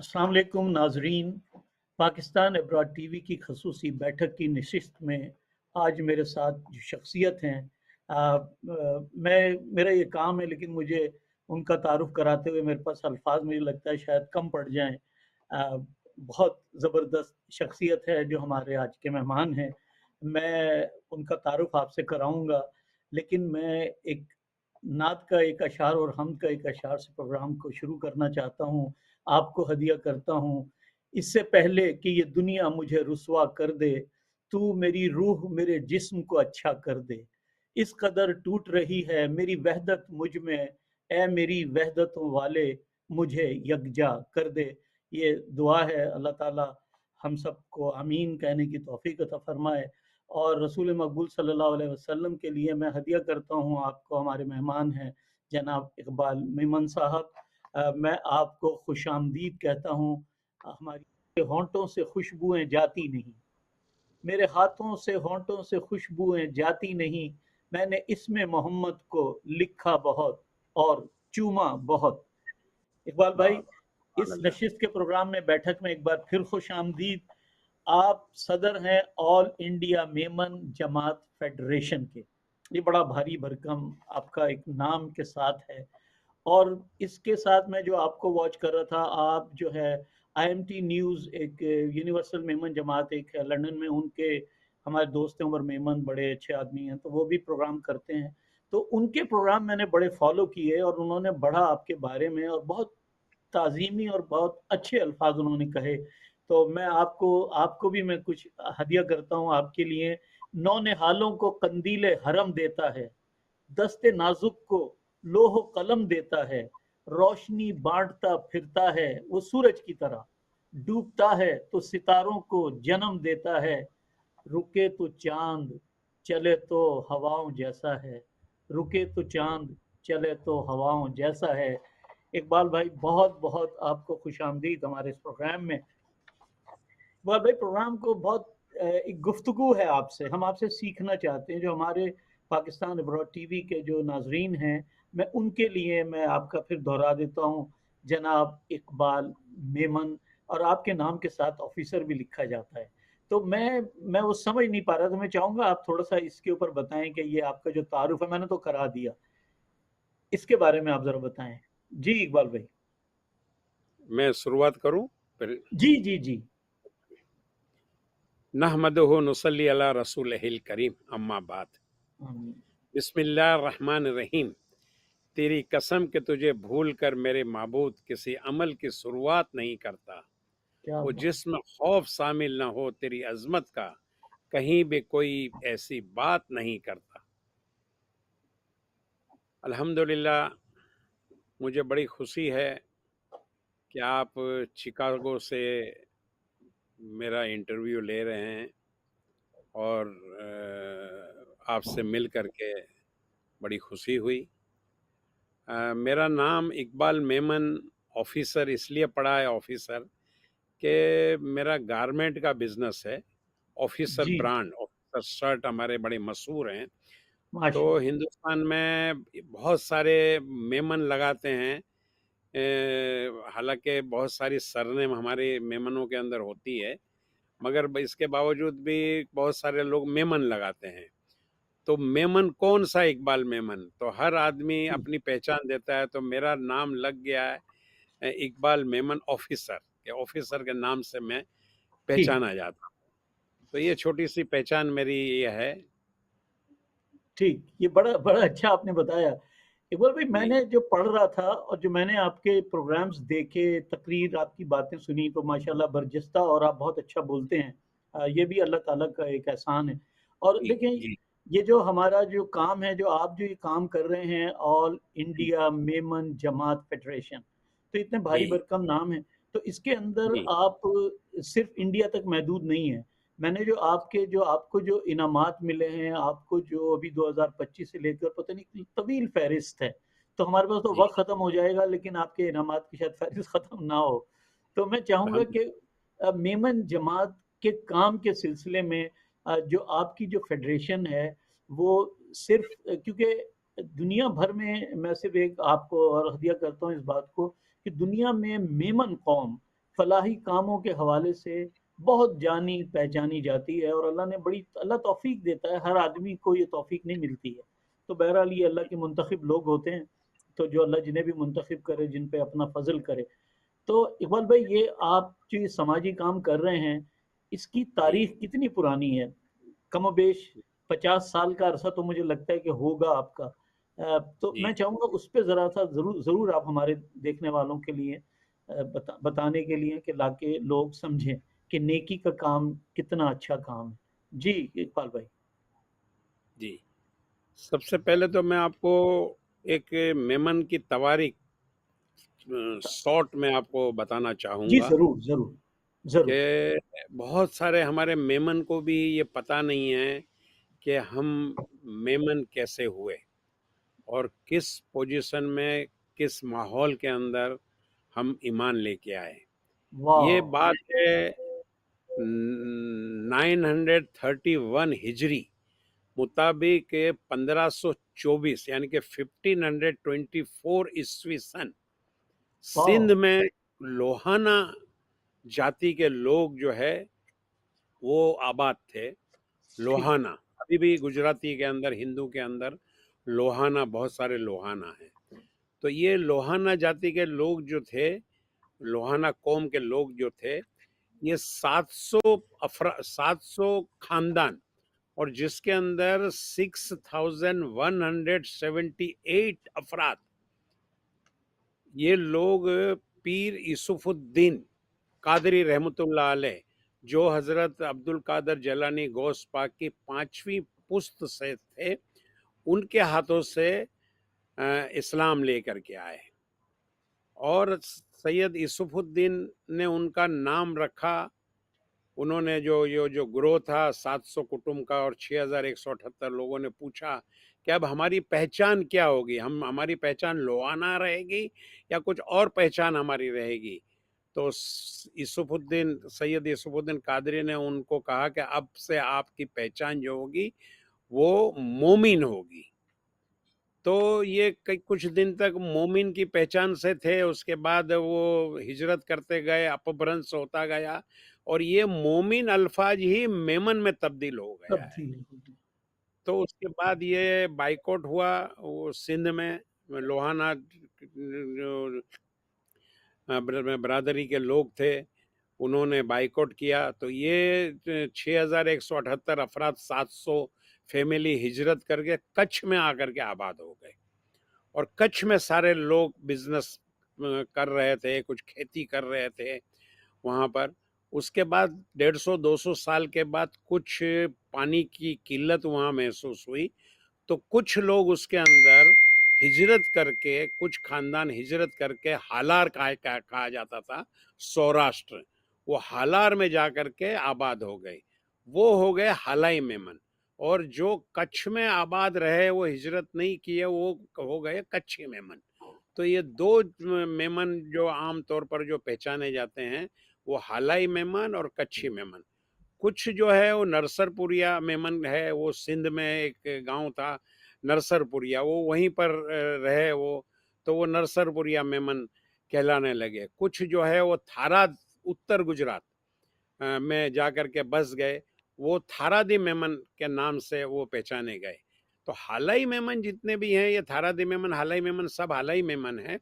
अस्सलाम वालेकुम नाजरीन। पाकिस्तान अब्रॉड टीवी की खसूसी बैठक की नशिस्त में आज मेरे साथ जो शख्सियत हैं, मेरा ये काम है, लेकिन मुझे उनका तारुफ कराते हुए मेरे पास अल्फाज मुझे लगता है शायद कम पड़ जाएं। बहुत ज़बरदस्त शख्सियत है जो हमारे आज के मेहमान हैं। मैं उनका तारुफ आपसे कराऊंगा, लेकिन मैं एक नात का एक अशार और हमद का एक अशार से प्रोग्राम को शुरू करना चाहता हूँ। आपको हदिया करता हूँ। इससे पहले कि ये दुनिया मुझे रुसवा कर दे, तू मेरी रूह मेरे जिस्म को अच्छा कर दे। इस कदर टूट रही है मेरी वहदत मुझ में, ए मेरी वहदतों वाले मुझे यकजा कर दे। ये दुआ है, अल्लाह ताला हम सबको आमीन कहने की तौफीक अता फरमाए। और रसूल मकबूल सल्लल्लाहु अलैहि वसल्लम के लिए मैं हदिया करता हूँ आपको, हमारे मेहमान हैं जनाब इकबाल मेमन साहब। मैं आपको खुशामदीद कहता हूँ। हमारी होंठों से खुशबुएं जाती नहीं, मेरे हाथों से होंठों से खुशबुएं जाती नहीं। मैंने इसमें मोहम्मद को लिखा बहुत और चूमा बहुत। इकबाल वाह भाई, वाह, इस सुभान अल्लाह। नशिस्त के प्रोग्राम में बैठक में एक बार फिर खुश आमदीद। आप सदर हैं ऑल इंडिया मेमन जमात फेडरेशन के। ये बड़ा भारी भरकम आपका एक नाम के साथ है। और इसके साथ मैं जो आपको वॉच कर रहा था, आप जो है आईएमटी न्यूज़, एक यूनिवर्सल मेमन जमात एक है लंदन में, उनके हमारे दोस्त हैं उमर मेमन, बड़े अच्छे आदमी हैं, तो वो भी प्रोग्राम करते हैं। तो उनके प्रोग्राम मैंने बड़े फॉलो किए और उन्होंने बड़ा आपके बारे में और बहुत ताज़ीमी और बहुत अच्छे अल्फाज उन्होंने कहे। तो मैं आपको आपको भी मैं कुछ हदिया करता हूँ आपके लिए। नौ निहालों को कंदीले हरम देता है, दस्ते नाजुक को लोह कलम देता है, रोशनी बांटता फिरता है वो सूरज की तरह, डूबता है तो सितारों को जन्म देता है, रुके तो चांद चले तो हवाओं जैसा है, रुके तो चांद चले तो हवाओं जैसा है। इकबाल भाई, बहुत बहुत आपको खुशामदीद हमारे इस प्रोग्राम में। इकबाल भाई, प्रोग्राम को बहुत एक गुफ्तगू है आपसे, हम आपसे सीखना चाहते हैं। जो हमारे पाकिस्तान अब्रॉड टीवी के जो नाजरीन हैं, मैं उनके लिए मैं आपका फिर दोहरा देता हूँ, जनाब इकबाल मेमन। और आपके नाम के साथ ऑफिसर भी लिखा जाता है। तो मैं वो समझ नहीं पा रहा, तो मैं चाहूँगा आप थोड़ा सा इसके ऊपर बताएं कि ये आपका जो तारुफ है मैंने तो करा दिया, इसके बारे में आप ज़रा बताएं। जी इकबाल भाई। मैं शुरुआत करूं फिर। जी जी जी। नहमदुहु नुसल्ली अला रसूलिहिल करीम, अम्मा बाद। आमीन। बिस्मिल्लाहिर रहमानिर रहीम। तेरी कसम कि तुझे भूल कर मेरे माबूद किसी अमल की शुरुआत नहीं करता, क्या वो बात। जिसमें खौफ शामिल न हो तेरी अजमत का, कहीं भी कोई ऐसी बात नहीं करता। अल्हम्दुलिल्लाह, मुझे बड़ी खुशी है कि आप शिकागो से मेरा इंटरव्यू ले रहे हैं और आपसे मिल कर के बड़ी खुशी हुई। मेरा नाम इकबाल मेमन ऑफिसर इसलिए पड़ा है ऑफिसर कि मेरा गारमेंट का बिजनेस है। ऑफिसर जी। ब्रांड, ऑफिसर शर्ट हमारे बड़े मशहूर हैं। तो माशाल्लाह। हिंदुस्तान में बहुत सारे मेमन लगाते हैं। हालांकि बहुत सारी सरनेम हमारे मेमनों के अंदर होती है, मगर इसके बावजूद भी बहुत सारे लोग मेमन लगाते हैं। तो मेमन कौन सा इकबाल मेमन, तो हर आदमी जी। अपनी पहचान देता है। तो मेरा नाम लग गया है इकबाल मेमन ऑफिसर के, ऑफिसर के नाम से मैं ठीक। पहचाना जाता हूँ। तो ये छोटी सी पहचान मेरी ये है। ठीक, ये बड़ा बड़ा अच्छा आपने बताया। इकबाल भाई, जी मैंने जो पढ़ रहा था और जो मैंने आपके प्रोग्राम्स देखे, तकरीर, आपकी बातें सुनी, तो माशाल्लाह बरजस्ता और आप बहुत अच्छा बोलते हैं। ये भी अल्लाह ताला का एक एहसान है। और जी देखें, जी ये जो हमारा जो काम है, जो आप जो ये काम कर रहे हैं, ऑल जी इंडिया मेमन जमात फेडरेशन, तो इतने भारी जी भरकम नाम है। तो इसके अंदर जी आप सिर्फ इंडिया तक महदूद नहीं है। मैंने जो आपके जो आपको जो इनामात मिले हैं, आपको जो अभी 2025 से लेकर पता नहीं तवील फहरिस्त है। तो हमारे पास तो जी वक्त खत्म हो जाएगा, लेकिन आपके इनामात की शायद फहरिस्त खत्म ना हो। तो मैं चाहूंगा कि अल्हम्दुलिल्लाह। मेमन जमात के काम के सिलसिले में जो आपकी जो फेडरेशन है, वो सिर्फ क्योंकि दुनिया भर में, मैं सिर्फ एक आपको और हदिया करता हूँ इस बात को, कि दुनिया में मेमन कौम फलाही कामों के हवाले से बहुत जानी पहचानी जाती है, और अल्लाह तौफीक देता है, हर आदमी को ये तौफीक नहीं मिलती है। तो बहरहाल ये अल्लाह के मुंतखब लोग होते हैं, तो जो अल्लाह जिन्हें भी मुंतखब करे, जिन पे अपना फजल करे। तो इकबाल भाई, ये आप जो ये समाजी काम कर रहे हैं, इसकी जी, तारीख कितनी पुरानी है? कमोबेश 50 साल का अरसा तो मुझे लगता है कि होगा आपका। तो जी, मैं चाहूँगा उस पे ज़रा सा ज़रूर आप हमारे देखने वालों के लिए बताने के लिए, कि ताकि लोग समझें कि नेकी का काम कितना अच्छा काम है। जी, इकबाल भाई। जी। सबसे पहले तो मैं आपको एक मेमन की तवारीख शॉर्ट में आपको बताना जी, चाहूँगा ज़रूर, ज़रूर, ज़रूर। कि बहुत सारे हमारे मेमन को भी ये पता नहीं है कि हम मेमन कैसे हुए और किस पोजीशन में, किस माहौल के अंदर हम ईमान लेके आए। ये वाह! बात है 931 हिजरी मुताबिक 1524 यानी कि 1524 ईस्वी सन वाह! सिंध में लोहाना जाति के लोग जो है वो आबाद थे। ठीक। लोहाना अभी भी गुजराती के अंदर, हिंदू के अंदर लोहाना, बहुत सारे लोहाना हैं। तो ये लोहाना जाति के लोग जो थे, लोहाना कौम के लोग जो थे, ये 700 खानदान, और जिसके अंदर 6178 अफराद, ये लोग पीर यूसुफुद्दीन कादरी रहमतुल्लाह अलैह, जो हजरत अब्दुल कादर जलानी गौस पाक की पांचवी पुस्त से थे, उनके हाथों से इस्लाम लेकर के आए। और सैयद यूसुफुद्दीन ने उनका नाम रखा। उन्होंने जो ग्रोह था 700 कुटुंब का और 6178 लोगों ने पूछा कि अब हमारी पहचान क्या होगी, हम हमारी पहचान लोहाना रहेगी या कुछ और पहचान हमारी रहेगी। तो सैयद यूसुफुद्दीन कादरी ने उनको कहा कि अब से आपकी पहचान जो होगी वो मोमिन होगी। तो ये कई कुछ दिन तक मोमिन की पहचान से थे, उसके बाद वो हिजरत करते गए, अपभ्रंश होता गया और ये मोमिन अल्फाज ही मेमन में तब्दील हो गया है। तब्दील होगी। तो उसके बाद ये बाइकआउट हुआ, वो सिंध में लोहाना जो बरादरी के लोग थे, उन्होंने बाइकआउट किया। तो ये 6178 अफराद, 700 फैमिली हिजरत करके कच्छ में आकर के आबाद हो गए। और कच्छ में सारे लोग बिजनेस कर रहे थे, कुछ खेती कर रहे थे वहाँ पर। उसके बाद 150-200 साल के बाद कुछ पानी की किल्लत वहाँ महसूस हुई, तो कुछ लोग उसके अंदर हिजरत करके, कुछ खानदान हिजरत करके, हालार कहा जाता था, सौराष्ट्र, वो हालार में जाकर के आबाद हो गए। वो हो गए हालाई मेमन। और जो कच्छ में आबाद रहे, वो हिजरत नहीं किए, वो हो गए कच्छी मेमन। तो ये दो मेमन जो आम तौर पर जो पहचाने जाते हैं, वो हालाई मेमन और कच्छी मेमन। कुछ जो है वो नरसरपुरिया मेमन है, वो सिंध में एक गांव था नरसरपुरिया, वो वहीं पर रहे वो, तो वो नरसरपुरिया मेमन कहलाने लगे। कुछ जो है वो थारा, उत्तर गुजरात में जाकर के बस गए, वो थारादी मेमन के नाम से वो पहचाने गए। तो हालाई मेमन जितने भी हैं, ये थारादी मेमन, हालाई मेमन, सब हालाई मेमन है।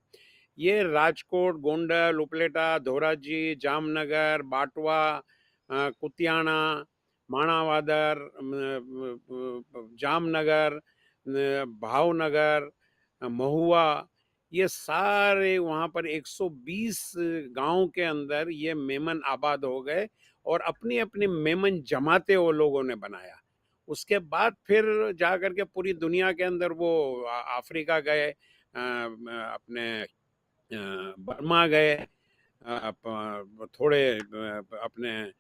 ये राजकोट, गोंडल, उपलेटा, धोराजी, जामनगर, बाटवा, कुतियाना, माणावादर, जामनगर, भावनगर, महुआ, ये सारे वहाँ पर 120 गांव के अंदर ये मेमन आबाद हो गए और अपनी अपनी मेमन जमाते वो लोगों ने बनाया। उसके बाद फिर जाकर के पूरी दुनिया के अंदर वो अफ्रीका गए, अपने बर्मा गए, थोड़े अपने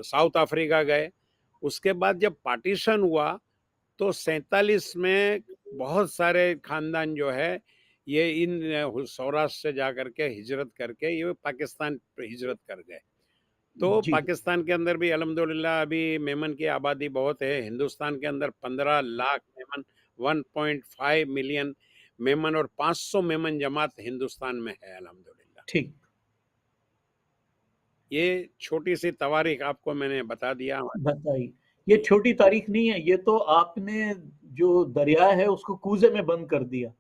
साउथ अफ्रीका गए। उसके बाद जब पार्टीशन हुआ तो 47 में बहुत सारे खानदान जो है ये इन सौराष्ट्र से जाकर के हिजरत करके ये पाकिस्तान हिजरत कर गए। तो जी। पाकिस्तान के अंदर भी अल्हम्दुलिल्लाह अभी मेमन की आबादी बहुत है। हिंदुस्तान के अंदर 15 लाख मेमन, 1.5 मिलियन मेमन और 500 मेमन जमात हिंदुस्तान में है अल्हम्दुलिल्लाह। ठीक। ये छोटी-सी तवारीख आपको मैंने बता दिया। बताइए। ये छोटी तारीख नहीं है, ये तो आपने जो दरिया है उसको कूज़े में बंद कर दिया।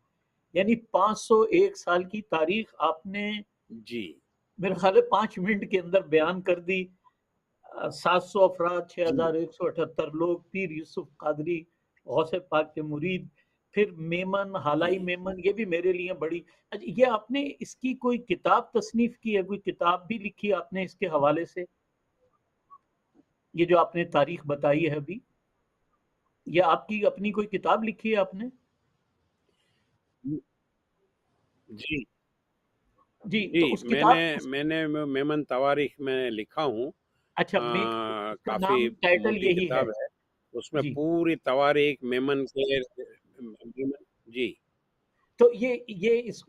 यानी 501 साल की तारीख आपने जी, मेरे ख्याल है 5 मिनट के अंदर बयान कर दी। 700 अफराद, जी, 6,178 लोग, पीर यूसुफ कादरी, गौसे पाक के मुरीद, फिर मेमन, हालाई जी। मेमन, ये भी मेरे लिए बड़ी। अच्छा, ये आपने इसकी कोई किताब तसनीफ़ की है, कोई किताब भी लिखी है आपने इसके हवाले से? ये जो आपने तारीख बताई है अभी, ये आपकी अपनी कोई किताब लिखी है आपने? जी, जी, तो जी, उस मैंने किताब उस मैंने मेमन तवारीख में लिखा हूँ। अच्छा, उसका काफ़ी नाम टाइटल मोटी यही है। किताब है। उसमें जी। पूरी तवारीख मेमन के मेमन जी, तो ये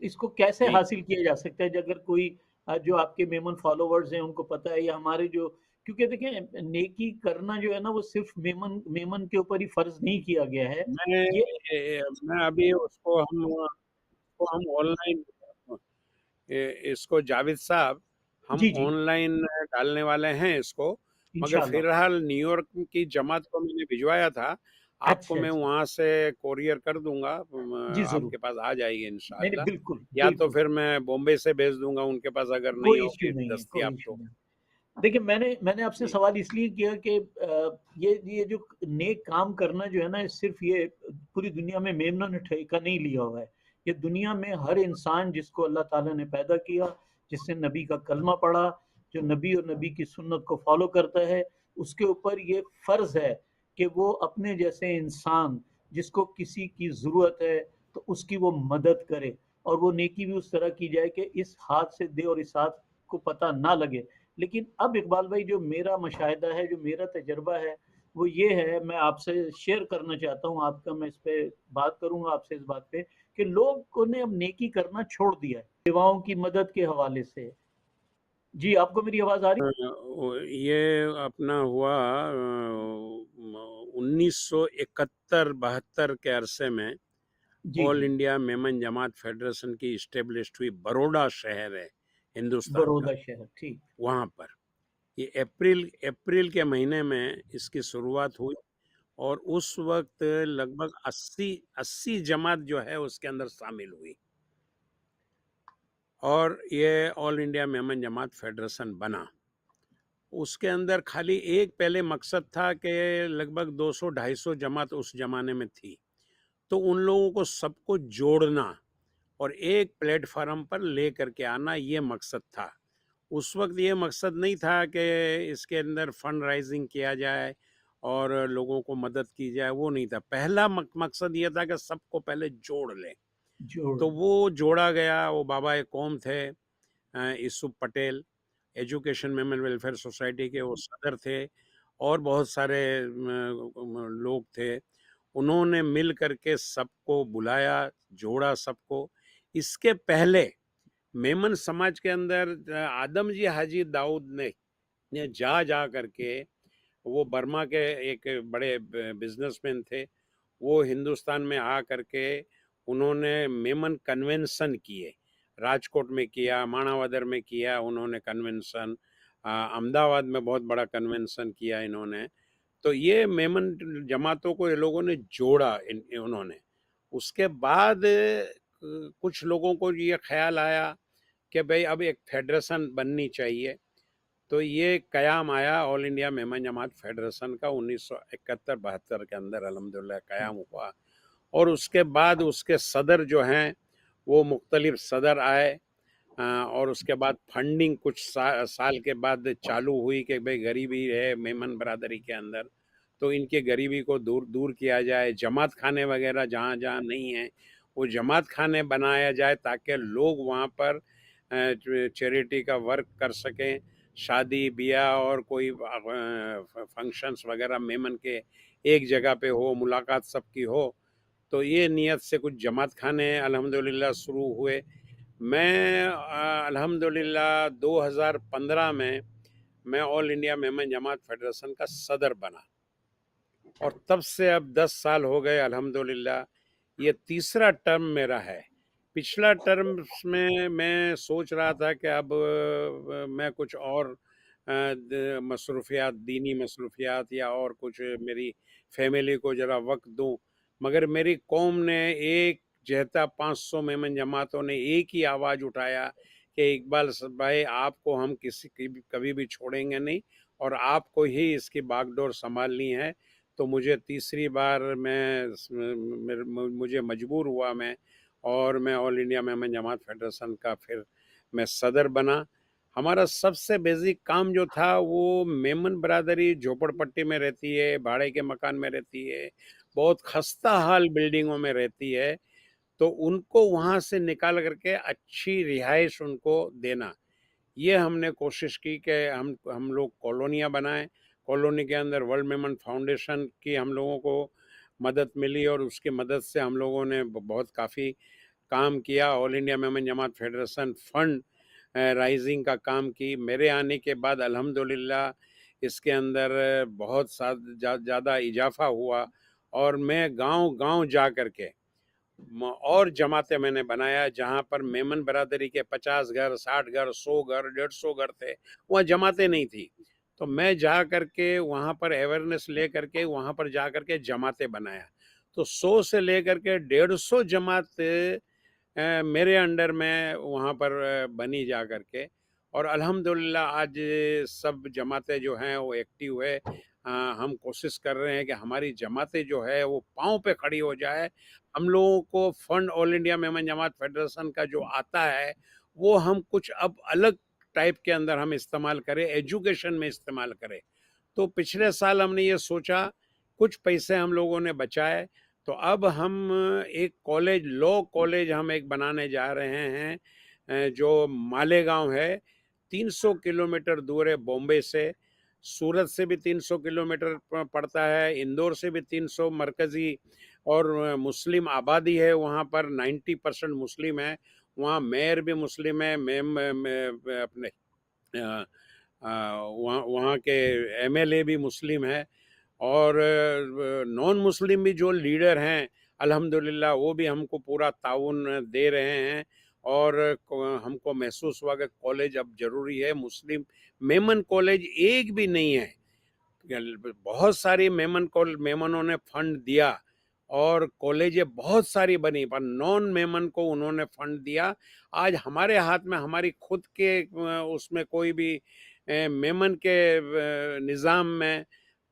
इसको कैसे जी। हासिल किया जा सकता है? अगर कोई जो आपके मेमन फॉलोवर्स हैं उनको पता है, या हमारे जो, क्योंकि देखिए नेकी करना जो है ना वो सिर्फ मेमन मेमन के ऊपर ही फर्ज नहीं किया गया है। ये मैं अभी उसको हम ऑनलाइन इसको जावेद साहब, हम जी, जी, ऑनलाइन डालने वाले हैं इसको, मगर इंशाल्लाह। फ़िलहाल न्यूयॉर्क की जमात को मैंने भिजवाया था। आपको अच्छा, मैं अच्छा। वहाँ से कोरियर कर दूँगा, जी, ज़रूर। आपके पास आ जाएगी नहीं, नहीं, इंशाअल्लाह। बिल्कुल, या तो बिल्कुल। फिर मैं बॉम्बे से भेज दूँगा उनके पास, अगर नहीं कोई इश्यू होगी नहीं है, कोई दस्तयाब इश्यू तो। नहीं। देखिए, मैंने आपसे जी, सवाल इसलिए किया कि ये जो नेक काम करना जो है ना, सिर्फ ये पूरी दुनिया में मेमनों ने ठेका नहीं लिया हुआ है। ये दुनिया में हर इंसान जिसको अल्लाह ताला ने पैदा किया, जिसने नबी का कलमा पढ़ा, जो नबी और नबी की सुन्नत को फॉलो करता है, उसके ऊपर ये फ़र्ज़ है कि वो अपने जैसे इंसान जिसको किसी की ज़रूरत है, तो उसकी वो मदद करे, और वो नेकी भी उस तरह की जाए कि इस हाथ से दे और इस हाथ को पता ना लगे। लेकिन अब इकबाल भाई, जो मेरा मुशाहिदा है, जो मेरा तजुर्बा है, वो ये है, मैं आपसे शेयर करना चाहता हूँ, आपका मैं इस पे बात करूँगा आपसे इस बात पे, कि लोगों ने अब नेकी करना छोड़ दिया है, सेवाओं की मदद के हवाले से। जी, आपको मेरी आवाज़ आ रही ये अपना हुआ 1971-72 के अरसे में है? जी, ऑल जी, इंडिया मेमन जमात फेडरेशन की इस्टेब्लिश्ड हुई। बड़ौदा शहर है हिंदुस्तान का, बड़ौदा शहर, ठीक। वहाँ पर। ये अप्रैल अप्रैल के महीने में इसकी शुरुआत हुई, और उस वक़्त लगभग 80 जमात जो है उसके अंदर शामिल हुई, और ये ऑल इंडिया मेमन जमात फेडरेशन बना। उसके अंदर खाली एक पहले मकसद था कि लगभग 200-250 जमात उस ज़माने में थी। तो उन लोगों को सबको जोड़ना और एक प्लेटफ़ॉर्म पर लेकर के आना, ये मकसद था। उस वक़्त ये मकसद नहीं था कि इसके अंदर फंड राइज़िंग किया जाए और लोगों को मदद की जाए, वो नहीं था। पहला मकसद ये था कि सबको पहले जोड़ लें। जोड़। तो वो जोड़ा गया, वो बाबा ए कौम थे, Yusuf Patel, education Memon welfare society के वो सदर थे, और बहुत सारे लोग थे। उन्होंने मिल करके सबको बुलाया, जोड़ा सबको। इसके पहले मेमन समाज के अंदर आदम जी हाजी दाऊद ने जा करके, वो बर्मा के एक बड़े बिजनेसमैन थे। वो हिंदुस्तान में आ करके उन्होंने मेमन कन्वेंशन किए। राजकोट में किया, माणावदर में किया उन्होंने कन्वेंशन, अहमदाबाद में बहुत बड़ा कन्वेंशन किया इन्होंने। तो ये मेमन जमातों को ये लोगों ने जोड़ा, उन्होंने। उसके बाद कुछ लोगों को ये ख्याल आया कि भाई अब एक फेडरेशन बननी चाहिए। तो ये कयाम आया ऑल इंडिया मेमन जमात फेडरेशन का 1971-72 के अंदर अल्हम्दुलिल्लाह कयाम हुआ। और उसके बाद उसके सदर जो हैं वो मुख्तलिफ सदर आए, और उसके बाद फंडिंग कुछ साल के बाद चालू हुई कि भाई गरीबी है मेमन बरादरी के अंदर, तो इनके गरीबी को दूर दूर किया जाए। जमात खाने वगैरह जहाँ जहाँ नहीं हैं वो जमात खाने बनाया जाए, ताकि लोग वहाँ पर चैरिटी का वर्क कर सकें। शादी ब्याह और कोई फंक्शंस वगैरह मेमन के एक जगह पे हो, मुलाकात सबकी हो। तो ये नियत से कुछ जमात खाने अल्हम्दुलिल्लाह शुरू हुए। मैं अल्हम्दुलिल्लाह 2015 में मैं ऑल इंडिया मेमन जमात फेडरेशन का सदर बना, और तब से अब 10 साल हो गए अल्हम्दुलिल्लाह। ये तीसरा टर्म मेरा है। पिछला टर्म में मैं सोच रहा था कि अब मैं कुछ और मसरूफियात, दीनी मसरूफियात या और कुछ, मेरी फैमिली को ज़रा वक्त दूं। मगर मेरी कौम ने एक जहता 500 मेमन जमातों ने एक ही आवाज़ उठाया कि इकबाल भाई, आपको हम किसी की कभी भी छोड़ेंगे नहीं और आपको ही इसकी बागडोर संभालनी है। तो मुझे तीसरी बार मुझे मजबूर हुआ मैं, और मैं ऑल इंडिया मेमन जमात फेडरेशन का फिर मैं सदर बना। हमारा सबसे बेसिक काम जो था वो, मेमन बरादरी झोपड़पट्टी में रहती है, भाड़े के मकान में रहती है, बहुत खस्ता हाल बिल्डिंगों में रहती है, तो उनको वहाँ से निकाल करके अच्छी रिहाइश उनको देना। ये हमने कोशिश की कि हम लोग कॉलोनियाँ बनाएं। कॉलोनी के अंदर वर्ल्ड मेमन फाउंडेशन की हम लोगों को मदद मिली और उसकी मदद से हम लोगों ने बहुत काफ़ी काम किया। ऑल इंडिया मेमन जमात फेडरेशन फंड राइजिंग का काम की। मेरे आने के बाद अल्हम्दुलिल्लाह इसके अंदर बहुत ज़्यादा इजाफा हुआ और मैं गांव-गांव जा कर के और जमातें मैंने बनाया। जहां पर मेमन बरादरी के 50 घर, 60 घर, 100 घर, 150 घर थे, वहाँ जमातें नहीं थी। तो मैं जा कर के वहाँ पर अवेयरनेस ले करके वहाँ पर जा कर के जमातें बनाया। तो 100 से लेकर के 150 जमात मेरे अंडर में वहाँ पर बनी जा कर के, और अल्हम्दुलिल्लाह आज सब जमातें जो हैं वो एक्टिव है। हम कोशिश कर रहे हैं कि हमारी जमातें जो है वो पाँव पे खड़ी हो जाए। हम लोगों को फंड ऑल इंडिया मेमन जमात फेडरेशन का जो आता है वो हम कुछ अब अलग टाइप के अंदर हम इस्तेमाल करें, एजुकेशन में इस्तेमाल करें। तो पिछले साल हमने ये सोचा, कुछ पैसे हम लोगों ने बचाए, तो अब हम एक कॉलेज, लॉ कॉलेज हम एक बनाने जा रहे हैं, जो मालेगांव है, 300 किलोमीटर दूर है बॉम्बे से। सूरत से भी 300 किलोमीटर पड़ता है, इंदौर से भी 300, मरकज़ी और मुस्लिम आबादी है वहाँ पर, 90% मुस्लिम है। वहाँ मेयर भी मुस्लिम है, अपने वहाँ वहाँ के एमएलए भी मुस्लिम है, और नॉन मुस्लिम भी जो लीडर हैं अल्हम्दुलिल्लाह वो भी हमको पूरा ताउन दे रहे हैं। और हमको महसूस हुआ कि कॉलेज अब ज़रूरी है। मुस्लिम मेमन कॉलेज एक भी नहीं है, बहुत सारी मेमनों ने फंड दिया और कॉलेजें बहुत सारी बनी, पर नॉन मेमन को उन्होंने फंड दिया। आज हमारे हाथ में हमारी खुद के उसमें कोई भी मेमन के निज़ाम में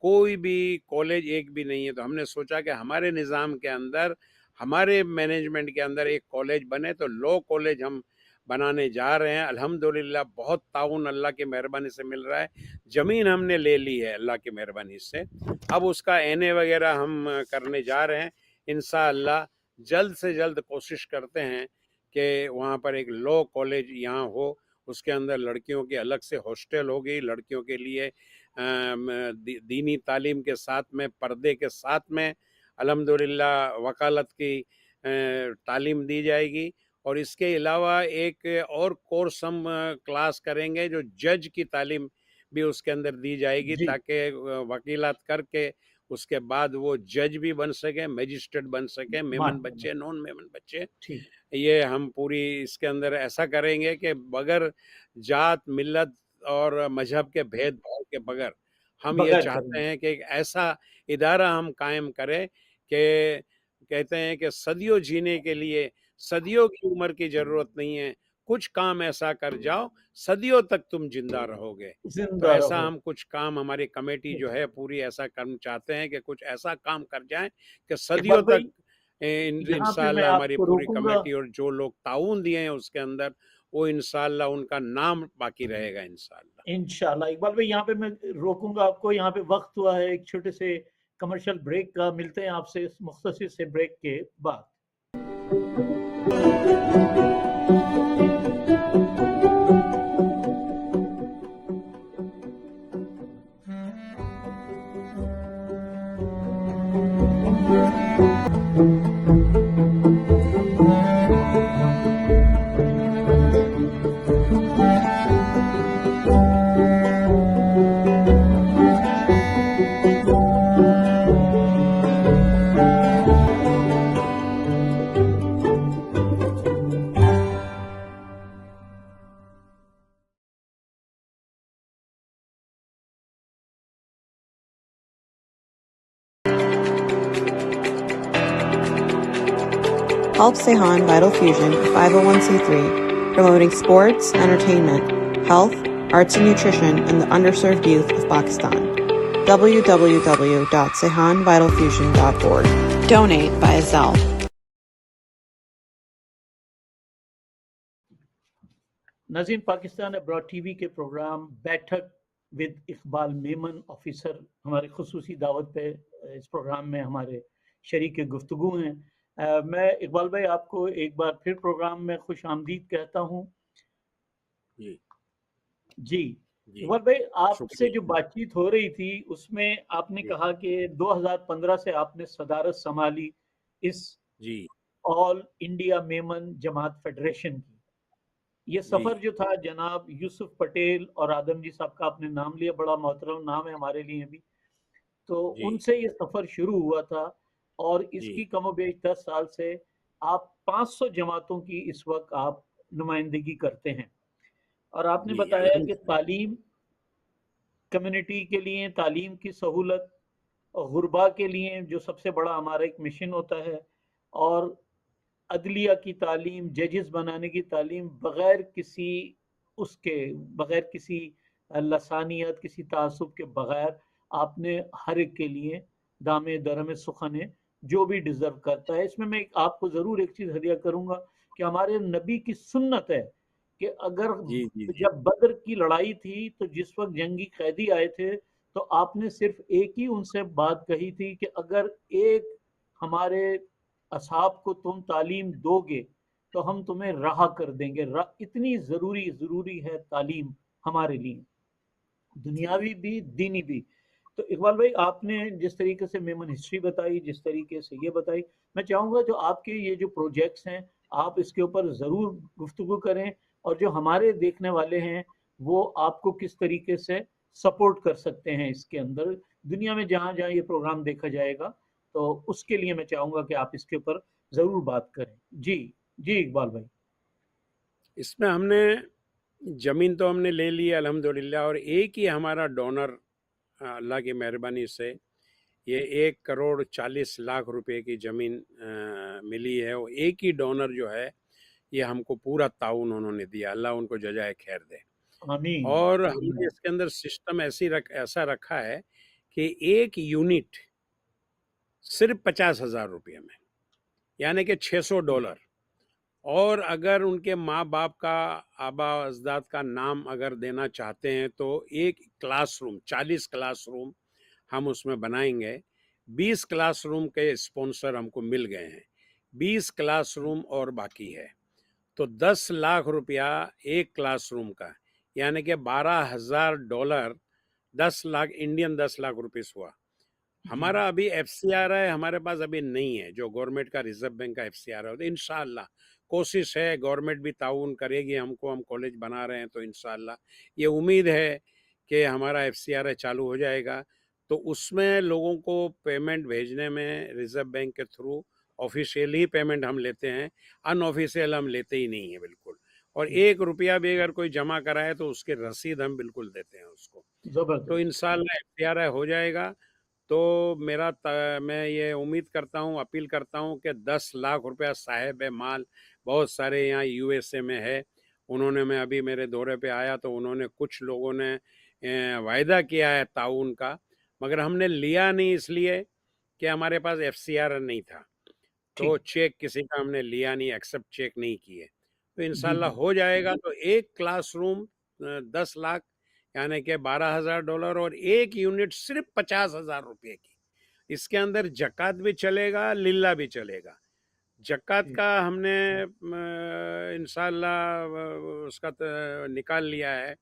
कोई भी कॉलेज एक भी नहीं है। तो हमने सोचा कि हमारे निज़ाम के अंदर, हमारे मैनेजमेंट के अंदर एक कॉलेज बने, तो लॉ कॉलेज हम बनाने जा रहे हैं। अल्हम्दुलिल्लाह बहुत ताउन अल्लाह की मेहरबानी से मिल रहा है। ज़मीन हमने ले ली है अल्लाह की मेहरबानी से, अब उसका एने वगैरह हम करने जा रहे हैं। इंशाअल्लाह जल्द से जल्द कोशिश करते हैं कि वहाँ पर एक लॉ कॉलेज यहाँ हो। उसके अंदर लड़कियों की अलग से हॉस्टल होगी, लड़कियों के लिए दीनी तालीम के साथ में, पर्दे के साथ में अल्हम्दुलिल्लाह वकालत की तालीम दी जाएगी। और इसके अलावा एक और कोर्स हम क्लास करेंगे जो जज की तालीम भी उसके अंदर दी जाएगी, जी ताकि वकीलात करके उसके बाद वो जज भी बन सके, मजिस्ट्रेट बन सके, मेमन माशाल्लाह, बच्चे, नॉन मेमन बच्चे। ठीक, ये हम पूरी इसके अंदर ऐसा करेंगे कि बगैर जात, मिल्लत और मजहब के भेदभाव के बगैर हम ये बगैर चाहते करेंगे। हैं कि एक ऐसा इदारा हम कायम करें कि, कहते हैं कि सदियों जीने के लिए सदियों की उम्र की ज़रूरत नहीं है, कुछ काम ऐसा कर जाओ सदियों तक तुम जिंदा रहोगे। तो ज़िंदा ऐसा रहो। हम कुछ काम, हमारी कमेटी ठीक, जो है पूरी ऐसा करना चाहते हैं कि कुछ ऐसा काम कर जाएं कि इकबाल सदियों भाई, तक यहाँ पे मैं इंशाअल्लाह हमारी आपको पूरी रोकूँगा। कमेटी और जो लोग ताउन दिए हैं उसके अंदर, वो इंशाअल्लाह उनका नाम बाकी रहेगा इंशाअल्लाह। इंशाल्लाह इकबाल भाई, यहाँ पे मैं रोकूँगा आपको, यहाँ पे वक़्त हुआ है एक छोटे से कमर्शियल ब्रेक का। मिलते हैं आपसे इस मुख्तसर से ब्रेक के बाद। Help Sehan Vital Fusion, a 501c3, promoting sports, entertainment, health, arts and nutrition in the underserved youth of Pakistan. www.sehanvitalfusion.org. Donate via Zelle. नाज़रीन, पाकिस्तान अब्रॉड टीवी के प्रोग्राम बैठक विद इकबाल मेमन ऑफिसर हमारे खुसूसी दावत पे इस प्रोग्राम में हमारे शरीक गुफ्तगू हैं। मैं इकबाल भाई आपको एक बार फिर प्रोग्राम में खुश आमदीद कहता हूँ। जी जी जी, इकबाल भाई, आपसे शुक्रिया। जो बातचीत हो रही थी उसमें आपने जी कहा कि 2015 से आपने सदारत संभाली इस जी ऑल इंडिया मेमन जमात फेडरेशन की। ये जी सफर जो था जनाब यूसुफ पटेल और आदम जी साहब का आपने नाम लिया, बड़ा मोहतरम नाम है हमारे लिए भी। तो जी उनसे ये सफर शुरू हुआ था और जी इसकी कमोबेश 10 साल से आप 500 जमातों की इस वक्त आप नुमाइंदगी करते हैं। और आपने जी, बताया कि अल्हम्दुलिल्लाह। तालीम कम्युनिटी के लिए, तालीम की सहूलत और गुरबा के लिए जो सबसे बड़ा हमारा एक मिशन होता है, और अदलिया की तालीम, जजेस बनाने की तालीम, बगैर किसी उसके, बगैर किसी लसानियत, किसी तासुब के बगैर आपने हर एक के लिए दामे दरम सुखने जो भी डिजर्व करता है। इसमें मैं आपको ज़रूर एक चीज़ हदिया करूंगा कि हमारे नबी की सुन्नत है कि अगर जी जी जी जब बद्र की लड़ाई थी तो जिस वक्त जंगी कैदी आए थे तो आपने सिर्फ एक ही उनसे बात कही थी कि अगर एक हमारे असहाब को तुम तालीम दोगे तो हम तुम्हें रहा कर देंगे। इतनी ज़रूरी है तालीम हमारे लिए, जी दुनियावी भी दीनी भी। तो इकबाल भाई, आपने जिस तरीके से मेमन हिस्ट्री बताई, जिस तरीके से ये बताई, मैं चाहूँगा जो आपके ये जो प्रोजेक्ट्स हैं आप इसके ऊपर ज़रूर गुफ्तगू करें, और जो हमारे देखने वाले हैं वो आपको किस तरीके से सपोर्ट कर सकते हैं इसके अंदर, दुनिया में जहाँ जहाँ ये प्रोग्राम देखा जाएगा, तो उसके लिए मैं चाहूँगा कि आप इसके ऊपर ज़रूर बात करें। जी जी इकबाल भाई। इसमें हमने ज़मीन तो हमने ले ली है अल्हम्दुलिल्लाह, और एक ही हमारा डोनर अल्लाह की मेहरबानी से ये 1,40,40,00,000 रुपए की ज़मीन मिली है। और एक ही डोनर जो है ये हमको पूरा ताउन उन्होंने दिया, अल्लाह उनको जज़ाए खैर दे। आमीन और आमीन। हमने इसके अंदर सिस्टम ऐसा रखा है कि एक यूनिट सिर्फ 50,000 रुपये में, यानी कि $600। और अगर उनके माँ बाप का, आबा अजदाद का नाम अगर देना चाहते हैं तो एक क्लासरूम, 40 क्लासरूम हम उसमें बनाएंगे। 20 क्लासरूम के स्पॉन्सर हमको मिल गए हैं, 20 क्लासरूम और बाकी है। तो 10 लाख रुपया एक क्लासरूम का, यानी कि $12,000, 10 लाख इंडियन, 10 लाख रुपीस हुआ। जी हमारा अभी एफसीआर है, हमारे पास अभी नहीं है जो गवर्नमेंट का, रिजर्व बैंक का एफसीआर है। तो इंशाल्लाह कोशिश है, गवर्नमेंट भी ताउन करेगी हमको, हम कॉलेज बना रहे हैं तो इंशाल्लाह ये उम्मीद है कि हमारा एफसीआर चालू हो जाएगा। तो उसमें लोगों को पेमेंट भेजने में रिजर्व बैंक के थ्रू ऑफिशियल ही पेमेंट हम लेते हैं, अनऑफिशियल हम लेते ही नहीं है बिल्कुल। और जी, 1 रुपया भी अगर कोई जमा कराए तो उसकी रसीद हम बिल्कुल देते हैं उसको। तो जबरदस्त। इंशाल्लाह एफसीआर हो जाएगा। तो मैं ये उम्मीद करता हूँ, अपील करता हूँ कि 10 लाख रुपया साहिब माल बहुत सारे यहाँ यूएसए में है। उन्होंने, मैं अभी मेरे दौरे पे आया तो उन्होंने, कुछ लोगों ने वायदा किया है ताउन का, मगर हमने लिया नहीं इसलिए कि हमारे पास एफसीआर नहीं था। तो ठीक। चेक किसी का हमने लिया नहीं, एक्सेप्ट चेक नहीं किए। तो जी इंशाल्लाह जी। हो जाएगा। तो एक क्लासरूम 10 लाख, यानी कि $12,000, और एक यूनिट सिर्फ 50,000 रुपये की। इसके अंदर जक़ात भी चलेगा, लिल्ला भी चलेगा। जक़ात ठीक। का हमने इंशाल्लाह उसका निकाल लिया है,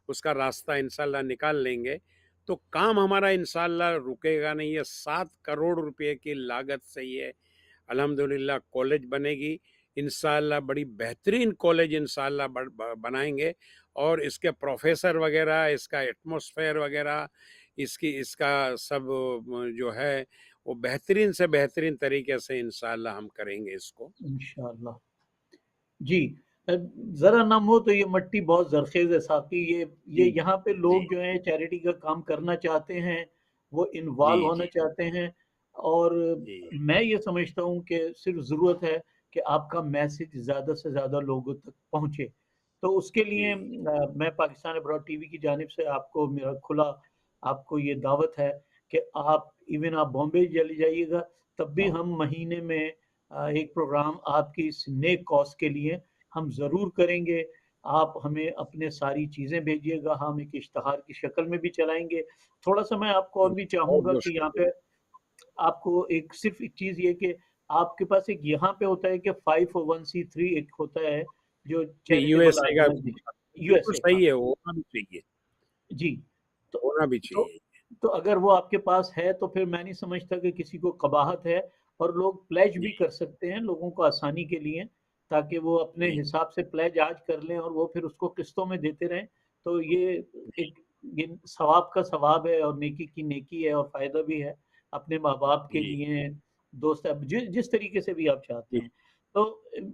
उसका रास्ता इंशाल्लाह निकाल लेंगे। तो काम हमारा इंशाल्लाह रुकेगा नहीं। ये 7 करोड़ रुपए की लागत से ये अल्हम्दुलिल्लाह कॉलेज बनेगी। इंशाल्लाह बड़ी बेहतरीन कॉलेज इंशाल्लाह बनाएंगे। और इसके प्रोफेसर वगैरह, इसका एटमॉस्फेयर वगैरह, इसका सब जो है वो बेहतरीन से बेहतरीन तरीके से इंशाल्लाह हम करेंगे इसको। इंशाअल्लाह। जी। जरा नम हो तो ये मट्टी बहुत जरखेज है साथी। ये जी यहाँ पे जी लोग जो हैं चैरिटी का काम करना चाहते हैं, वो जी इन्वॉल्व होना जी चाहते हैं। और जी मैं ये समझता हूँ कि सिर्फ ज़रूरत है कि आपका मैसेज ज़्यादा से ज़्यादा लोगों तक पहुँचे। तो उसके लिए जी, मैं पाकिस्तान अब्रॉड टीवी की जानिब से आपको मेरा खुला आपको ये दावत है कि आप इवन आप बॉम्बे चले जाइएगा, तब भी हम महीने में एक प्रोग्राम आपकी इस नेक कॉज़ के लिए हम ज़रूर करेंगे। आप हमें अपने सारी चीज़ें भेजिएगा, हम एक इश्तिहार की शक्ल में भी चलाएँगे। थोड़ा-सा मैं आपको और भी चाहूँगा बहुत-बहुत कि यहाँ शुक्रिया। पे आपको एक सिर्फ़ एक चीज़ ये कि आपके पास एक यहाँ पे होता है कि 501(c)(3) एक होता है, जो जी, चैरिटेबल यूएसए का ऑर्गेनाइज़ेशन बिल्कुल यूएसए हाँ, सही है, होना भी चाहिए, जी। तो होना भी तो चाहिए। तो अगर वो आपके पास है, तो फिर मैं नहीं समझता कि किसी को कबाहत है और लोग प्लेज़ जी, भी कर सकते हैं लोगों को आसानी के लिए, ताकि वो अपने जी, हिसाब से प्लेज़ आज कर लें और वो फिर उसको किस्तों में देते रहें। तो ये जी, एक ये सवाब का सवाब है और नेकी की नेकी है और फ़ायदा भी है, अपने माँ-बाप के जी, लिए, दोस्त अब जिस तरीके से भी आप चाहते जी। हैं। तो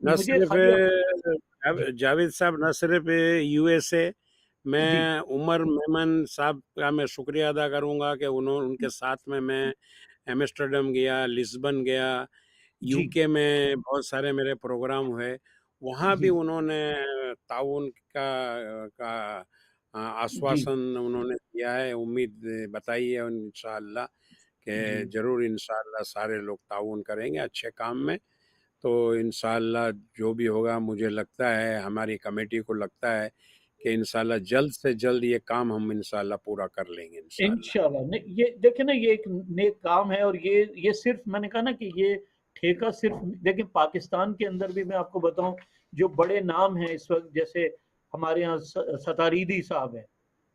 न मुझे सिर्फ़ खाली आप जी, जावेद साहब न सिर्फ़ यूएसए, जी, मैं उमर मेमन साहब का मैं शुक्रिया अदा करूँगा कि उनके साथ में मैं एम्स्टर्डम गया, लिस्बन गया, जी, यूके में बहुत सारे मेरे प्रोग्राम हुए। वहाँ भी जी, उन्होंने ताउन का जी, आश्वासन उन्होंने दिया है, उम्मीद बताई है इंशाअल्लाह कि जी। ज़रूर इंशाअल्लाह सारे लोग ताउन करेंगे अच्छे काम में। तो इंशाअल्लाह जो भी होगा मुझे लगता है हमारी कमेटी को लगता है कि इंशाअल्लाह जल्द से जल्द ये काम हम इंशाअल्लाह पूरा कर लेंगे इंशाअल्लाह। इंशाल्लाह नहीं ये देखिए ना ये एक नेक काम है और ये सिर्फ मैंने कहा ना कि ये ठेका सिर्फ देखिए पाकिस्तान के अंदर भी मैं आपको बताऊं जो बड़े नाम हैं इस वक्त जैसे हमारे यहाँ सतारीदी साहब है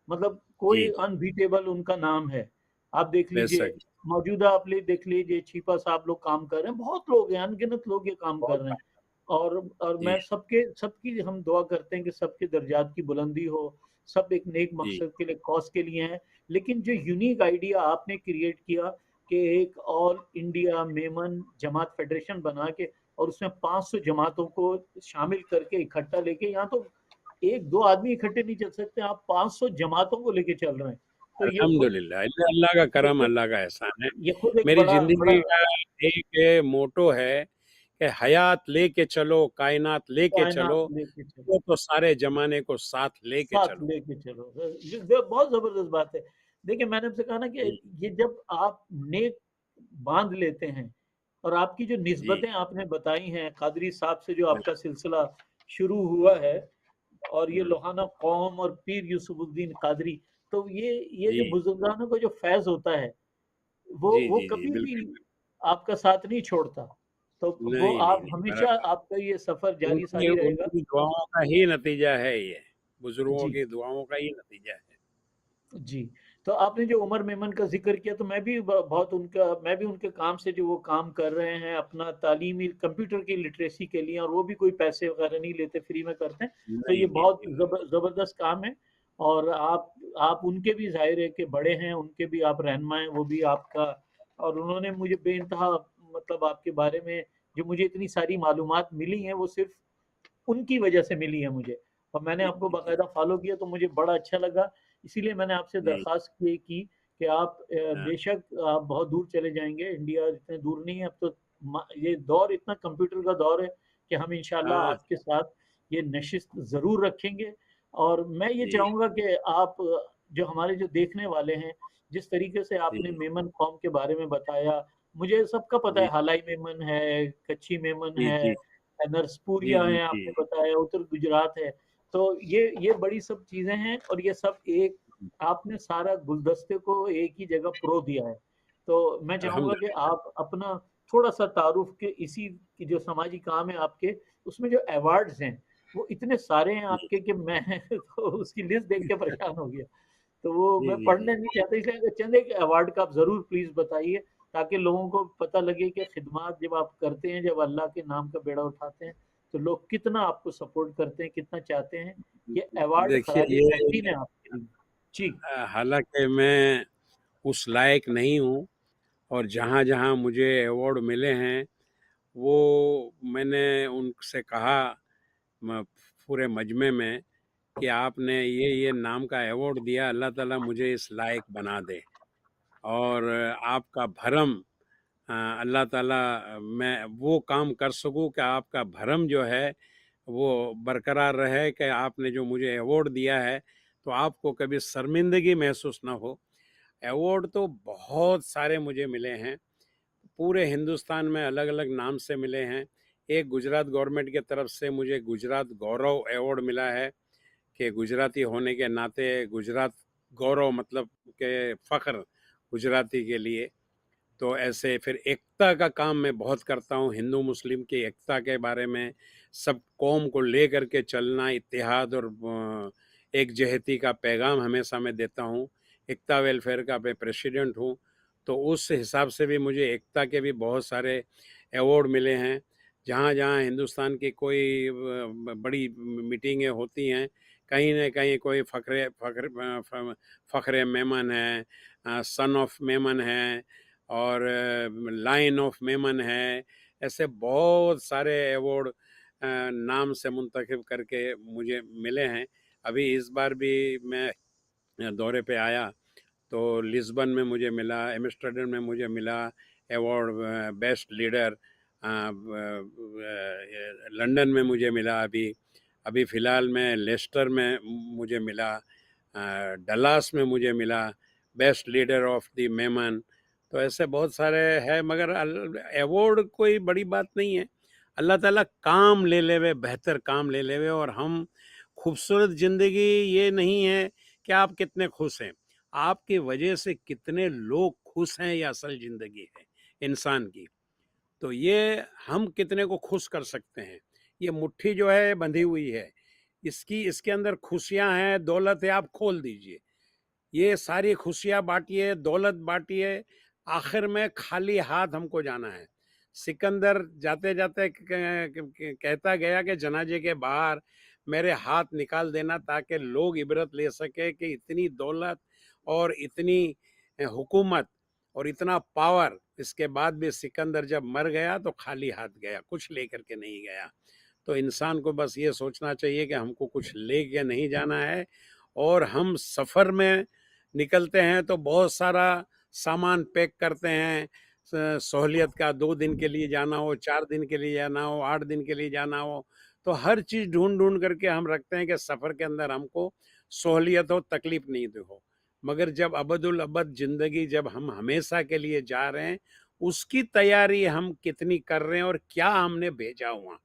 मतलब जी, कोई जी। अनबीटेबल उनका नाम है आप देख लीजिए बेशक, मौजूदा आप देख लीजिए छिपा साहब लोग काम कर रहे हैं बहुत लोग हैं अनगिनत लोग ये काम कर बहुत रहे हैं काम और जी, मैं सबकी हम दुआ करते हैं कि सबके दर्जात की बुलंदी हो सब एक नेक जी, मकसद के लिए कॉज के लिए हैं लेकिन जो यूनिक आइडिया आपने क्रिएट किया कि एक ऑल इंडिया मेमन जमात फेडरेशन बना के और उसमें 500 जमातों को शामिल करके इकट्ठा लेके यहाँ तो एक दो आदमी इकट्ठे नहीं चल सकते आप 500 जमातों को लेके चल रहे हैं तो अल्हम्दुलिल्लाह अल्लाह अल्लाह का ये करम, खुद अल्लाह का एहसान है। ये खुद एक मेरी बड़ा बड़ा ज़िंदगी का एक मोटो है कि हयात लेके चलो, कायनात लेके चलो, कायनात लेके चलो वो तो सारे ज़माने को साथ लेके साथ चलो। लेके चलो ये बहुत जबरदस्त बात है देखिए मैंने आपसे कहा ना कि जी, ये जब आप नेक बांध लेते हैं और आपकी जो जी, निस्बतें आपने बताई हैं कादरी साहब से जो बिल आपका सिलसिला शुरू हुआ है और ये हुँ, लोहाना कौम और पीर यूसुफुद्दीन कादरी तो ये जो जी, बुजुर्गानों का जो फैज़ होता है जी, वो जी, जी, कभी भी बिल्कुल, बिल्कुल। आपका साथ नहीं छोड़ता। तो वो नहीं, नहीं, आप नहीं, हमेशा बराबर। आपका ये सफ़र जारी उनकी सारी रहेगा। उनकी दुआओं का ही नतीजा है ये, बुज़ुर्गों जी। की दुआओं का ही नतीजा है। जी, तो आपने जो उमर मेमन का ज़िक्र किया तो मैं भी उनके काम से जो वो काम कर रहे हैं अपना तालीमी कंप्यूटर की लिटरेसी के लिए और वो भी कोई पैसे वग़ैरह नहीं लेते, फ्री में करते हैं। तो नहीं, ये नहीं, बहुत नहीं, नहीं। ज़बरदस्त काम है और आप उनके भी ज़ाहिर है कि बड़े हैं, उनके भी आप रहनुमा हैं, वो भी आपका और उन्होंने मुझे बेइंतहा मतलब आपके बारे में जो मुझे इतनी सारी मालूमात मिली हैं, वो सिर्फ़ उनकी वजह से मिली है मुझे और मैंने जी, आपको जी, जी, बाकायदा फ़ॉलो किया तो मुझे बड़ा अच्छा लगा। इसीलिए मैंने आपसे जी, दरख़्वास्त ये की कि आप हाँ, बेशक आप बहुत दूर चले जाएँगे, इंडिया इतने दूर नहीं है अब तो ये दौर इतना कंप्यूटर का दौर है कि हम इंशाअल्लाह हाँ, आपके साथ ये नशिस्त ज़रूर रखेंगे और मैं ये जी, चाहूँगा कि आप जो हमारे जो देखने वाले हैं, जिस तरीके से आपने जी, मेमन कौम के बारे में बताया, मुझे सबका पता जी, है हलाई मेमन है, कच्ची मेमन जी, है जी, जी, नरसपुरिया जी, है जी, आपने बताया, उत्तर गुजरात है। तो ये बड़ी सब चीज़ें हैं और ये सब एक आपने सारा गुलदस्ते को एक ही जगह पिरो दिया है। तो मैं चाहूँगा कि अल्हम्दुलिल्लाह। आप अपना थोड़ा-सा तारुफ़ के इसी की जो समाजी काम है आपके, उसमें जो अवार्ड्स हैं, वो इतने सारे हैं जी, आपके कि मैं तो उसकी लिस्ट देख के परेशान हो गया। तो वो जी, मैं जी, जी, पढ़ना नहीं चाहता इसलिए अगर चंद एक अवार्ड का आप ज़रूर प्लीज़ बताइए, ताकि लोगों को पता लगे कि खिदमत जब आप करते हैं, जब अल्लाह के नाम का बेड़ा उठाते हैं, तो लोग कितना आपको सपोर्ट करते हैं, कितना चाहते हैं। ये अवार्ड देखिए खराज तहसीन ये है आपके लिए। जी, हालाँकि मैं उस लायक नहीं हूँ और जहाँ-जहाँ मुझे अवार्ड मिले हैं, वो मैंने उनसे कहा म पूरे मजमे में कि आपने ये नाम का अवार्ड दिया, अल्लाह ताला मुझे इस लायक बना दे और आपका भरम अल्लाह ताला मैं वो काम कर सकूं कि आपका भरम जो है वो बरकरार रहे, कि आपने जो मुझे अवार्ड दिया है तो आपको कभी शर्मिंदगी महसूस ना हो। अवार्ड तो बहुत सारे मुझे मिले हैं, पूरे हिंदुस्तान में अलग अलग नाम से मिले हैं। एक गुजरात गवर्नमेंट की तरफ से मुझे गुजरात गौरव अवार्ड मिला है, कि गुजराती होने के नाते गुजरात गौरव मतलब के फ़ख्र गुजराती के लिए। तो ऐसे फिर एकता का काम मैं बहुत करता हूँ, हिंदू मुस्लिम की एकता के बारे में, सब कौम को ले करके चलना, इत्तेहाद और एकजहती का पैगाम हमेशा मैं देता हूँ। एकता वेलफेयर का मैं प्रेसिडेंट हूँ, तो उस हिसाब से भी मुझे एकता के भी बहुत सारे अवार्ड मिले हैं। जहाँ जहाँ हिंदुस्तान की कोई बड़ी मीटिंगें होती हैं, कहीं न कहीं कोई फ़ख्र मेमन है, सन ऑफ मेमन है, और लाइन ऑफ मेमन है। ऐसे बहुत सारे अवार्ड नाम से मुंतखब करके मुझे मिले हैं। अभी इस बार भी मैं दौरे पे आया तो लिस्बन में मुझे मिला, एम्स्टर्डम में मुझे मिला अवार्ड बेस्ट लीडर। लंदन में मुझे मिला, अभी अभी फ़िलहाल में लेस्टर में मुझे मिला, डलास में मुझे मिला best leader of the Memon. तो ऐसे बहुत सारे हैं, मगर अवार्ड कोई बड़ी बात नहीं है। अल्लाह ताला काम ले लेवे, बेहतर काम ले लेवे। और हम खूबसूरत ज़िंदगी ये नहीं है कि आप कितने खुश हैं, आपकी वजह से कितने लोग खुश हैं, ये असल ज़िंदगी है इंसान की। तो ये हम कितने को खुश कर सकते हैं, ये मुट्ठी जो है बंधी हुई है, इसके अंदर खुशियां हैं, दौलत है, आप खोल दीजिए, ये सारी खुशियां बांटिए, दौलत बांटिए, आखिर में खाली हाथ हमको जाना है। सिकंदर जाते जाते कहता गया कि जनाजे के बाहर मेरे हाथ निकाल देना, ताकि लोग इबरत ले सके कि इतनी दौलत और इतनी हुकूमत और इतना पावर, इसके बाद भी सिकंदर जब मर गया तो खाली हाथ गया, कुछ लेकर के नहीं गया। तो इंसान को बस ये सोचना चाहिए कि हमको कुछ लेके नहीं जाना है, और हम सफ़र में निकलते हैं तो बहुत सारा सामान पैक करते हैं, सहूलियत का, 2 दिन के लिए जाना हो, 4 दिन के लिए जाना हो, 8 दिन के लिए जाना हो, तो हर चीज़ ढूंढ ढूंढ करके हम रखते हैं कि सफ़र के अंदर हमको सहूलियत हो, तकलीफ नहीं हो। मगर जब अबदुल अबद ज़िंदगी, जब हम हमेशा के लिए जा रहे हैं, उसकी तैयारी हम कितनी कर रहे हैं, और क्या हमने भेजा हुआ,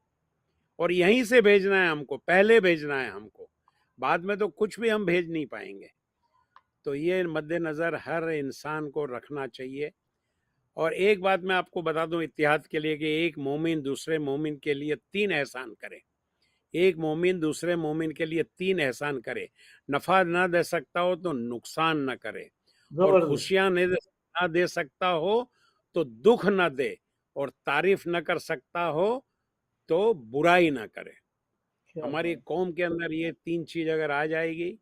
और यहीं से भेजना है हमको, पहले भेजना है हमको, बाद में तो कुछ भी हम भेज नहीं पाएंगे। तो ये मद्देनज़र हर इंसान को रखना चाहिए। और एक बात मैं आपको बता दूं इत्तेहाद के लिए, कि एक मोमिन दूसरे मोमिन के लिए 3 एहसान करे। एक मोमिन दूसरे मोमिन के लिए 3 एहसान करे। नफ़ा ना दे सकता हो तो नुकसान ना करे, और जबरदस्त। खुशियाँ ना दे सकता हो तो दुख ना दे, और तारीफ न कर सकता हो तो बुराई ना करे। क्या हमारी बात। कौम के अंदर ये 3 चीज़ अगर आ जाएगी,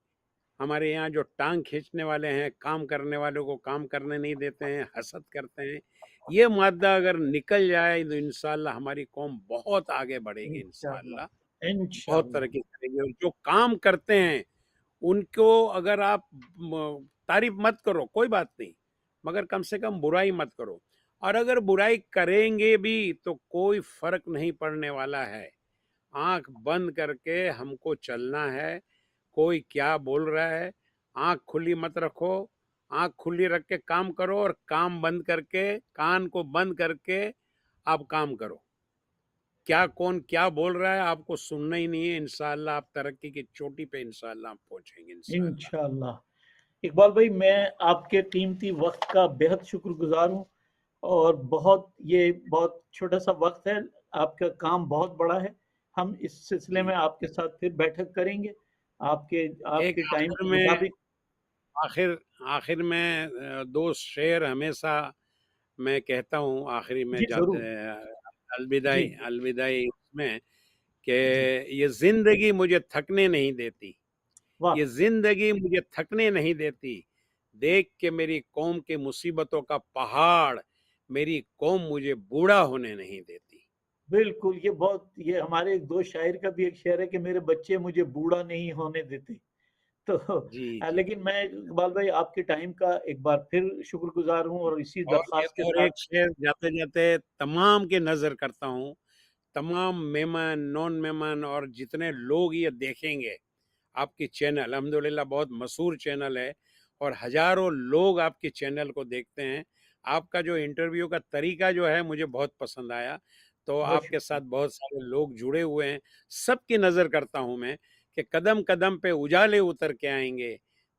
हमारे यहाँ जो टांग खींचने वाले हैं, काम करने वालों को काम करने नहीं देते हैं, हसद करते हैं, ये मादा अगर निकल जाए तो इंशाअल्लाह हमारी कौम बहुत आगे बढ़ेगी इंशाअल्लाह, इंशाल्लाह बहुत इंशाल्लाह। तरक्की करेगी। और जो काम करते हैं उनको अगर आप तारीफ मत करो, कोई बात नहीं, मगर कम से कम बुराई मत करो। और अगर बुराई करेंगे भी तो कोई फर्क नहीं पड़ने वाला है, आंख बंद करके हमको चलना है। कोई क्या बोल रहा है, आंख खुली मत रखो, आंख खुली रख के काम करो, और काम बंद करके, कान को बंद करके आप काम करो। क्या कौन क्या बोल रहा है आपको सुनना ही नहीं है। इंशाअल्लाह आप तरक्की की चोटी पे इंशाअल्लाह आप पहुंचेंगे इंशाअल्लाह। इंशाल्लाह। इकबाल भाई, मैं आपके कीमती वक्त का बेहद शुक्रगुजार हूँ। और बहुत छोटा सा वक्त है, आपका काम बहुत बड़ा है। हम इस सिलसिले जी, में आपके साथ फिर बैठक करेंगे, आपके एक आपके टाइम आखिर के में मुताबिक। आखिर आखिर में 2 शेर हमेशा मैं कहता हूँ आखिरी में जी जाते, जरूर। जी अलविदाई जी अलविदाई उसमें, कि जी। ये जिंदगी मुझे थकने नहीं देती, वाह। ये जिंदगी मुझे थकने नहीं देती, देख के मेरी कौम की मुसीबतों का पहाड़, मेरी कौम मुझे बूढ़ा होने नहीं देती। बिल्कुल, ये हमारे एक दोस्त शायर का भी एक शेर है कि मेरे बच्चे मुझे बूढ़ा नहीं होने देते। तो जी, जी। लेकिन मैं इकबाल भाई आपके टाइम का एक बार फिर शुक्रगुज़ार हूँ और इसी दरख्वास्त के और साथ एक शेर जाते-जाते तमाम की नज़र करता हूँ, तमाम मेहमान, नॉन मेहमान और जितने लोग ये देखेंगे, आपकी चैनल अल्हम्दुलिल्लाह बहुत मशहूर चैनल है और हज़ारों लोग आपके चैनल को देखते हैं। आपका जो इंटरव्यू का तरीका जो है मुझे बहुत पसंद आया। तो बहुत आपके साथ शुक्रिया। बहुत सारे लोग जुड़े हुए हैं, सबकी नज़र करता हूँ मैं कि कदम-कदम पे उजाले उतर के आएँगे,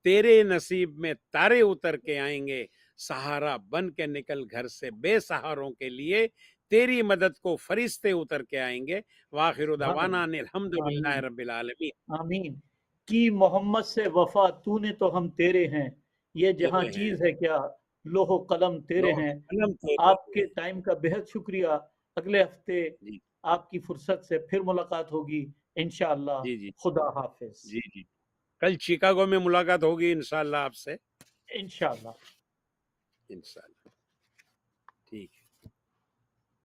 तेरे नसीब में तारे उतर के आएँगे, सहारा बन के निकल घर से बेसहारों के लिए, तेरी मदद को फरिश्ते उतर के आएँगे। व आखिरु सुभान दवाना अल्लाह। अनिल हम्दुलिल्लाहि आमीन, रब्बिल आलमीन। आमीन। कि मोहम्मद से वफ़ा तूने तो हम तेरे हैं, ये जहाँ तेरे हैं, चीज़ है क्या, लोहो कलम तेरे लौह हैं। कलम तेरे आपके हैं। टाइम का बेहद शुक्रिया। अगले हफ़्ते जी, आपकी फ़ुर्सत से फिर मुलाकात होगी इंशाअल्लाह। जी, जी, खुदा हाफ़िज़। जी, जी। कल शिकागो में मुलाकात होगी इंशाअल्लाह आपसे, इंशाअल्लाह। इंशाअल्लाह। ठीक है।